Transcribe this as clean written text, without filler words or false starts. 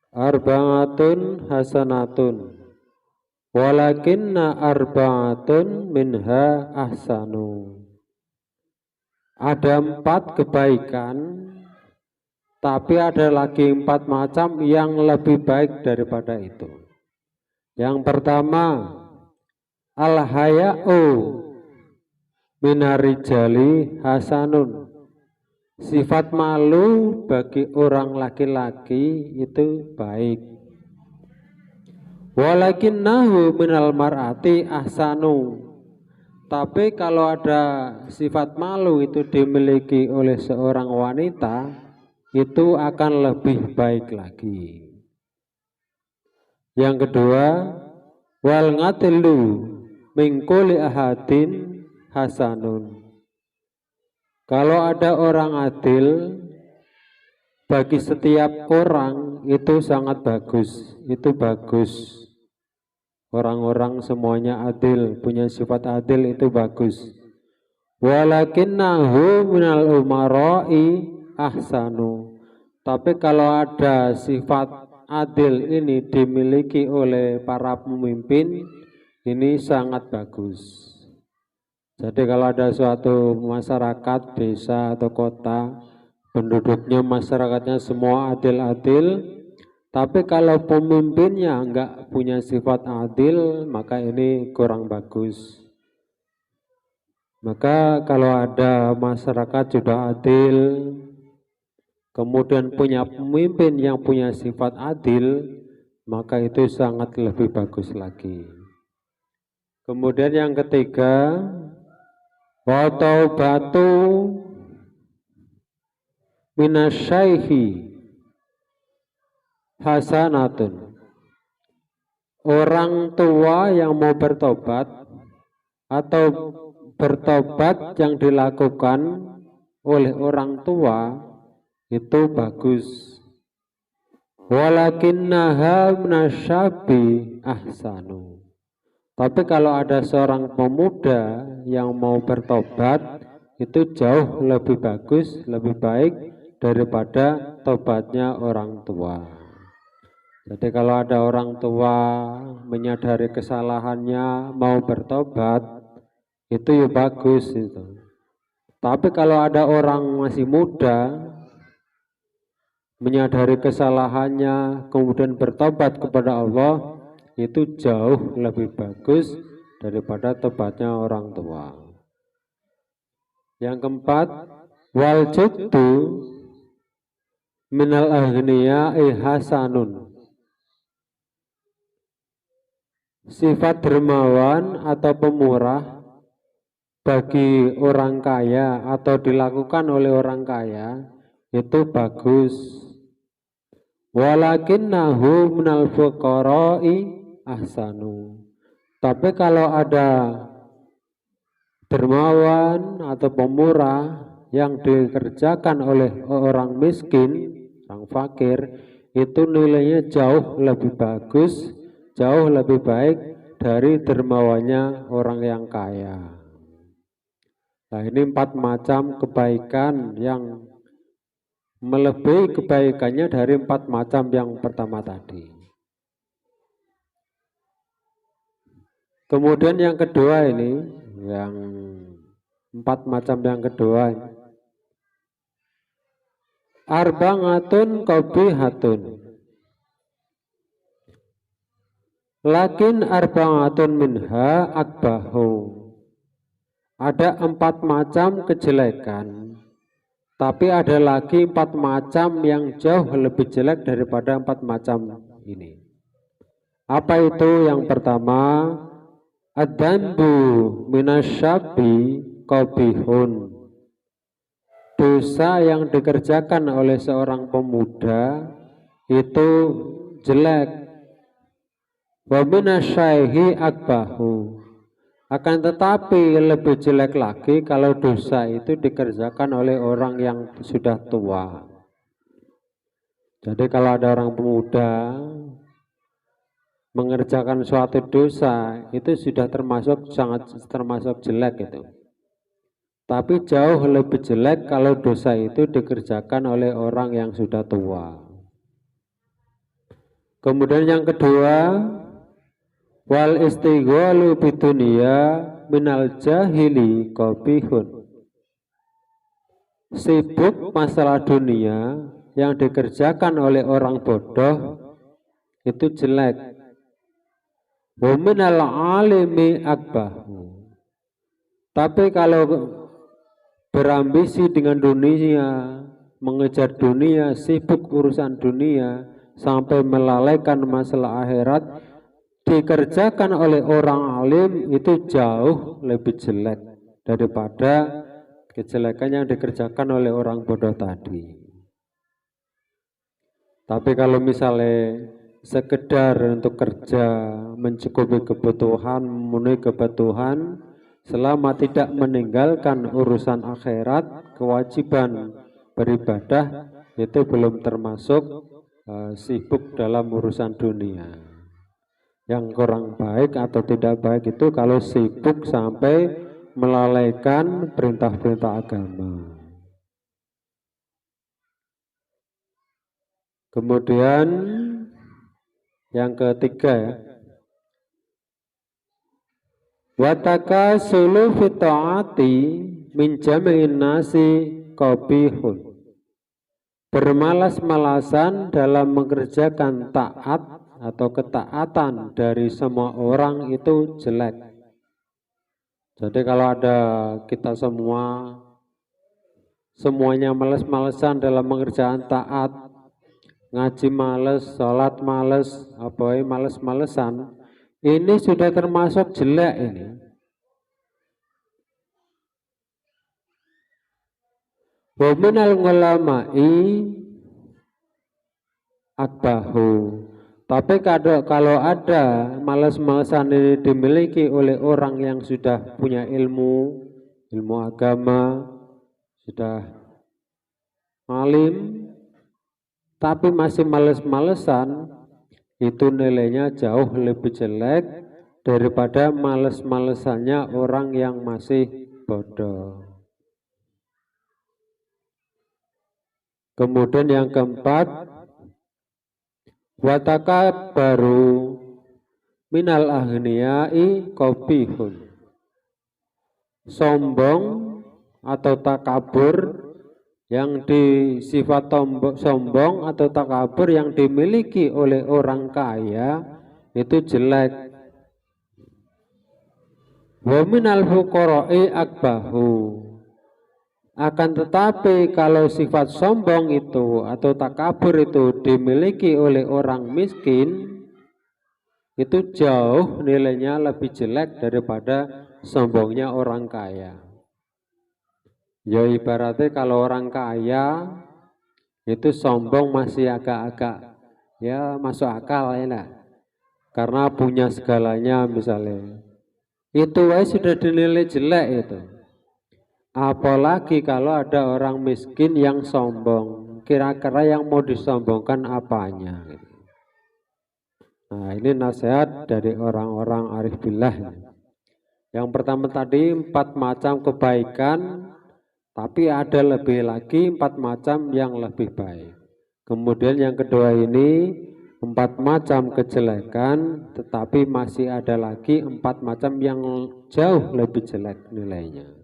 arba'atun hasanatun walakinna arba'atun minha ahsanu. Ada 4 kebaikan, tapi ada lagi 4 macam yang lebih baik daripada itu. Yang pertama, al-haya'u minarijali hasanun. Sifat malu bagi orang laki-laki itu baik. Walakinnahu minal mar'ati ahsanu. Tapi kalau ada sifat malu itu dimiliki oleh seorang wanita, itu akan lebih baik lagi. Yang kedua, wal ngatilu min kulli ahadin hasanun. Kalau ada orang adil, bagi setiap orang itu sangat bagus, itu bagus. Orang-orang semuanya adil, punya sifat adil itu bagus. Walakinnahu minal umara'i ahsanu. Tapi kalau ada sifat adil ini dimiliki oleh para pemimpin, ini sangat bagus. Jadi kalau ada suatu masyarakat, desa atau kota, penduduknya, masyarakatnya semua adil-adil, tapi kalau pemimpinnya enggak punya sifat adil, maka ini kurang bagus. Maka kalau ada masyarakat sudah adil, kemudian punya pemimpin yang punya sifat adil, maka itu sangat lebih bagus lagi. Kemudian yang ketiga, wa taubatu minasyaihi hasanatun. Orang tua yang mau bertobat atau bertobat yang dilakukan oleh orang tua itu bagus. Walakinnaha minasyabi ahsanu. Tapi kalau ada seorang pemuda yang mau bertobat, itu jauh lebih bagus, lebih baik daripada tobatnya orang tua. Jadi kalau ada orang tua menyadari kesalahannya, mau bertobat, itu ya bagus itu. Tapi kalau ada orang masih muda, menyadari kesalahannya, kemudian bertobat kepada Allah, itu jauh lebih bagus daripada tobatnya orang tua. Yang keempat, wal juddu minal aghniya'i hasanun. Sifat dermawan atau pemurah bagi orang kaya atau dilakukan oleh orang kaya itu bagus. Walakinnahu minal fuqara'i ahsanu. Tapi kalau ada dermawan atau pemurah yang dikerjakan oleh orang miskin, orang fakir, itu nilainya jauh lebih bagus, jauh lebih baik dari dermawannya orang yang kaya. Nah, ini 4 macam kebaikan yang melebihi kebaikannya dari 4 macam yang pertama tadi. Kemudian yang kedua ini, yang 4 macam yang kedua, arba'atun qabihatun. Lakin arba'atun minha akbahu. Ada 4 macam kejelekan, tapi ada lagi 4 macam yang jauh lebih jelek daripada 4 macam ini. Apa itu? Yang pertama, ad-danbu minasyabi qabihun. Dosa yang dikerjakan oleh seorang pemuda itu jelek. Wa minasyaihi akbahu. Akan tetapi lebih jelek lagi kalau dosa itu dikerjakan oleh orang yang sudah tua. Jadi kalau ada orang pemuda mengerjakan suatu dosa, itu sudah sangat termasuk jelek itu. Tapi jauh lebih jelek kalau dosa itu dikerjakan oleh orang yang sudah tua. Kemudian yang kedua, wal istighalu bidunya minal jahili qabihun. Sibuk masalah dunia yang dikerjakan oleh orang bodoh itu jelek. Wa minal alimi akbahu. Tapi kalau berambisi dengan dunia, mengejar dunia, sibuk urusan dunia sampai melalaikan masalah akhirat, dikerjakan oleh orang alim itu jauh lebih jelek daripada kejelekan yang dikerjakan oleh orang bodoh tadi. Tapi kalau misalnya sekedar untuk kerja, mencukupi kebutuhan, memenuhi kebutuhan, selama tidak meninggalkan urusan akhirat, kewajiban beribadah, itu belum termasuk sibuk dalam urusan dunia. Yang kurang baik atau tidak baik itu kalau sibuk sampai melalaikan perintah-perintah agama. Kemudian yang ketiga ya, wataka sulu fitaati min jami'in nasi qabihun. Bermalas-malasan dalam mengerjakan taat atau ketaatan dari semua orang itu jelek. Jadi kalau ada kita semuanya malas-malasan dalam mengerjakan taat, ngaji males, sholat males, males-malesan, ini sudah termasuk jelek ini. Wa minal ulama'i akbahu. Tapi kalau ada malas-malesan ini dimiliki oleh orang yang sudah punya ilmu agama, sudah alim, tapi masih males-malesan, itu nilainya jauh lebih jelek daripada males-malesannya orang yang masih bodoh. Kemudian yang keempat, wataka baru minal aghniyai qabihun. Sombong atau takabur yang disifat sombong atau takabur yang dimiliki oleh orang kaya itu jelek. Wa minal fuqara'i akbahu. Akan tetapi kalau sifat sombong itu atau takabur itu dimiliki oleh orang miskin, itu jauh nilainya lebih jelek daripada sombongnya orang kaya. Ya ibaratnya kalau orang kaya itu sombong masih agak-agak ya masuk akal ya lah. Karena punya segalanya misalnya. Itu sudah dinilai jelek itu. Apalagi kalau ada orang miskin yang sombong, kira-kira yang mau disombongkan apanya? Nah ini nasihat dari orang-orang arif billah. Yang pertama tadi 4 macam kebaikan, tapi ada lebih lagi 4 macam yang lebih baik. Kemudian yang kedua ini 4 macam kejelekan, tetapi masih ada lagi 4 macam yang jauh lebih jelek nilainya.